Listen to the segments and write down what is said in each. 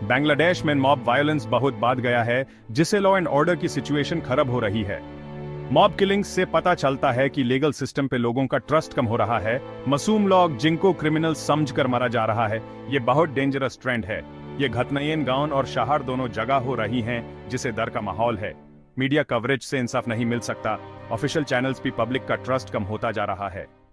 बांग्लादेश में mob violence बहुत बढ़ गया है, जिससे लॉ एंड ऑर्डर की सिचुएशन खराब हो रही है। मॉब किलिंग्स से पता चलता है कि लीगल सिस्टम पे लोगों का ट्रस्ट कम हो रहा है। मासूम लोग जिनको क्रिमिनल समझकर मारा जा रहा है, ये बहुत डेंजरस ट्रेंड है। ये घटनाएं गांव और शहर दोनों जगह हो रही हैं, जिसे डर का माहौल है। मीडिया कवरेज से इंसाफ नहीं मिल सकता। ऑफिशियल चैनल्स भी पब्लिक का ट्रस्ट कम होता जा रहा है।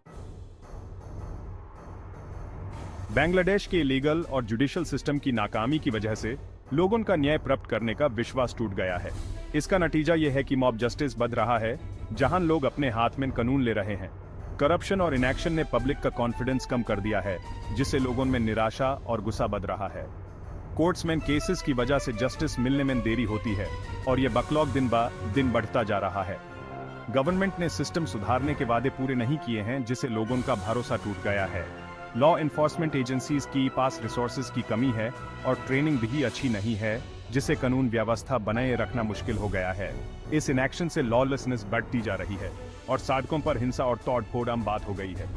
बांग्लादेश के लीगल और जुडिशियल सिस्टम की नाकामी की वजह से लोगों का न्याय प्राप्त करने का विश्वास टूट गया है। इसका नतीजा यह है कि मॉब जस्टिस बढ़ रहा है, जहां लोग अपने हाथ में कानून ले रहे हैं। करप्शन और इनएक्शन ने पब्लिक का कॉन्फिडेंस कम कर दिया है, जिससे लोगों में निराशा और गुस्सा बढ़ रहा है। कोर्ट्स में केसेस की वजह से जस्टिस मिलने में देरी होती है और ये बैकलॉग दिन ब दिन बढ़ता जा रहा है। गवर्नमेंट ने सिस्टम सुधारने के वादे पूरे नहीं किए हैं, जिससे लोगों का भरोसा टूट गया है। लॉ एनफोर्समेंट एजेंसीज की पास रिसोर्सेज की कमी है और ट्रेनिंग भी अच्छी नहीं है, जिससे कानून व्यवस्था बनाए रखना मुश्किल हो गया है। इस इनएक्शन से लॉलेसनेस बढ़ती जा रही है और सड़कों पर हिंसा और तोड़-फोड़ आम बात हो गई है।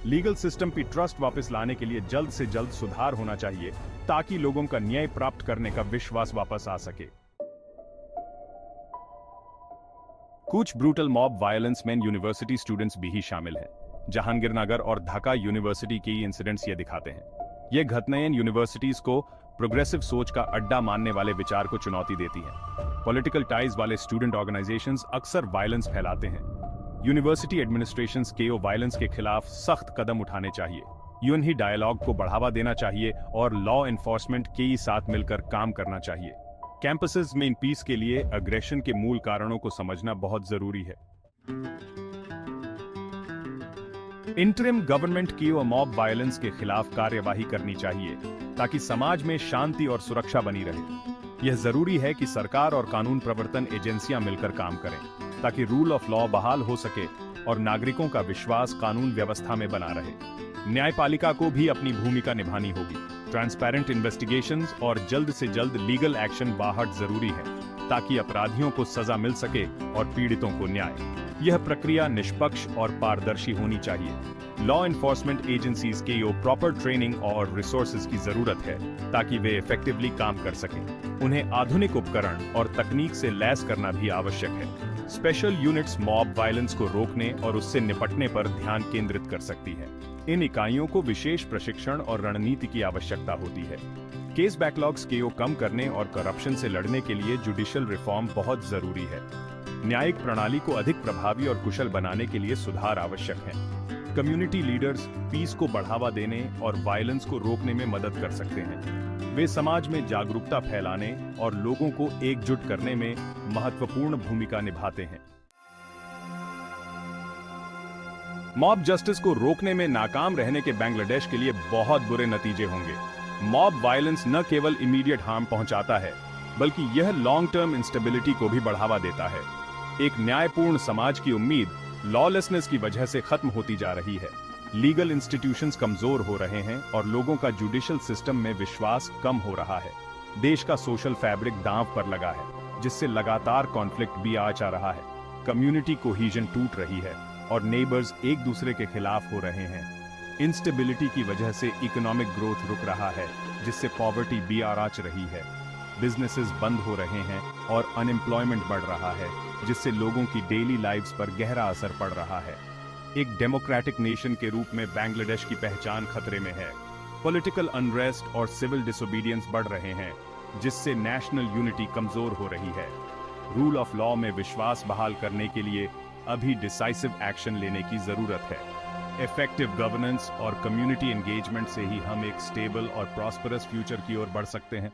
लीगल सिस्टम पर ट्रस्ट वापस लाने के लिए जल्द से जल्द सुधार होना चाहिए, ताकि लोगों का न्याय प्राप्त करने का विश्वास वापस आ सके। कुछ ब्रूटल मॉब वायलेंस में यूनिवर्सिटी स्टूडेंट्स भी शामिल हैं। जहांगीरनगर और ढाका यूनिवर्सिटी के इंसिडेंट्स ये दिखाते हैं। ये घटनाएं यूनिवर्सिटीज को प्रोग्रेसिव सोच का अड्डा मानने वाले विचार को चुनौती देती हैं। पॉलिटिकल टाइज वाले स्टूडेंट ऑर्गेनाइजेशंस अक्सर वायलेंस फैलाते हैं। यूनिवर्सिटी एडमिनिस्ट्रेशंस के वायलेंस के खिलाफ सख्त कदम उठाने चाहिए। यूएनही डायलॉग को बढ़ावा देना चाहिए और लॉ एनफोर्समेंट के साथ मिलकर काम करना चाहिए। कैंपसेस में पीस के लिए अग्रेशन के मूल कारणों को समझना बहुत जरूरी है। इंटरिम गवर्नमेंट की और मॉब वायलेंस के खिलाफ कार्यवाही करनी चाहिए, ताकि समाज में शांति और सुरक्षा बनी रहे। यह जरूरी है कि सरकार और कानून प्रवर्तन एजेंसियां मिलकर काम करें, ताकि रूल ऑफ लॉ बहाल हो सके और नागरिकों का विश्वास कानून व्यवस्था में बना रहे। न्यायपालिका को भी अपनी भूमिका निभानी होगी। ट्रांसपेरेंट इन्वेस्टिगेशंस और जल्द से जल्द लीगल एक्शन बहुत जरूरी है, ताकि अपराधियों को सजा मिल सके और पीड़ितों को न्याय। यह प्रक्रिया निष्पक्ष और पारदर्शी होनी चाहिए। लॉ एनफोर्समेंट एजेंसीज के प्रॉपर ट्रेनिंग और रिसोर्सेज की जरूरत है, ताकि वे इफेक्टिवली काम कर सकें। उन्हें आधुनिक उपकरण और तकनीक से लैस करना भी आवश्यक है। स्पेशल यूनिट्स मॉब वायलेंस को रोकने और उससे निपटने पर ध्यान केंद्रित कर सकती है। इन इकाइयों को विशेष प्रशिक्षण और रणनीति की आवश्यकता होती है। केस बैकलॉग्स को कम करने और करप्शन से लड़ने के लिए जुडिशियल रिफॉर्म बहुत जरूरी है। न्यायिक प्रणाली को अधिक प्रभावी और कुशल बनाने के लिए सुधार आवश्यक है। कम्युनिटी लीडर्स पीस को बढ़ावा देने और वायलेंस को रोकने में मदद कर सकते हैं। वे समाज में जागरूकता फैलाने और लोगों को एकजुट करने में महत्वपूर्ण भूमिका निभाते हैं। मॉब जस्टिस को रोकने में नाकाम रहने के बांग्लादेश के लिए बहुत बुरे नतीजे होंगे। मॉब वायलेंस न केवल इमीडिएट हार्म पहुंचाता है, बल्कि यह लॉन्ग टर्म इंस्टेबिलिटी को भी बढ़ावा देता है। एक न्यायपूर्ण समाज की उम्मीद लॉलेसनेस की वजह से खत्म होती जा रही है। लीगल इंस्टीट्यूशंस कमजोर हो रहे हैं और लोगों का जुडिशियल सिस्टम में विश्वास कम हो रहा है। देश का सोशल फैब्रिक दांव पर लगा है, जिससे लगातार कॉन्फ्लिक्ट भी आ जा रहा है। कम्युनिटी कोहीजन टूट रही है और नेबर्स एक दूसरे के खिलाफ हो रहे हैं। इंस्टेबिलिटी की वजह से इकोनॉमिक ग्रोथ रुक रहा है, जिससे पॉवर्टी भी आराच रही है। बिजनेसेस बंद हो रहे हैं और अनएम्प्लॉयमेंट बढ़ रहा है, जिससे लोगों की डेली लाइव्स पर गहरा असर पड़ रहा है। एक डेमोक्रेटिक नेशन के रूप में बांग्लादेश की पहचान खतरे में है। पॉलिटिकल अनरेस्ट और सिविल डिसोबीडियंस बढ़ रहे हैं, जिससे नेशनल यूनिटी कमजोर हो रही है। रूल ऑफ लॉ में विश्वास बहाल करने के लिए अभी डिसाइसिव एक्शन लेने की जरूरत है। इफेक्टिव गवर्नेंस और कम्युनिटी एंगेजमेंट से ही हम एक स्टेबल और प्रॉस्परस फ्यूचर की ओर बढ़ सकते हैं।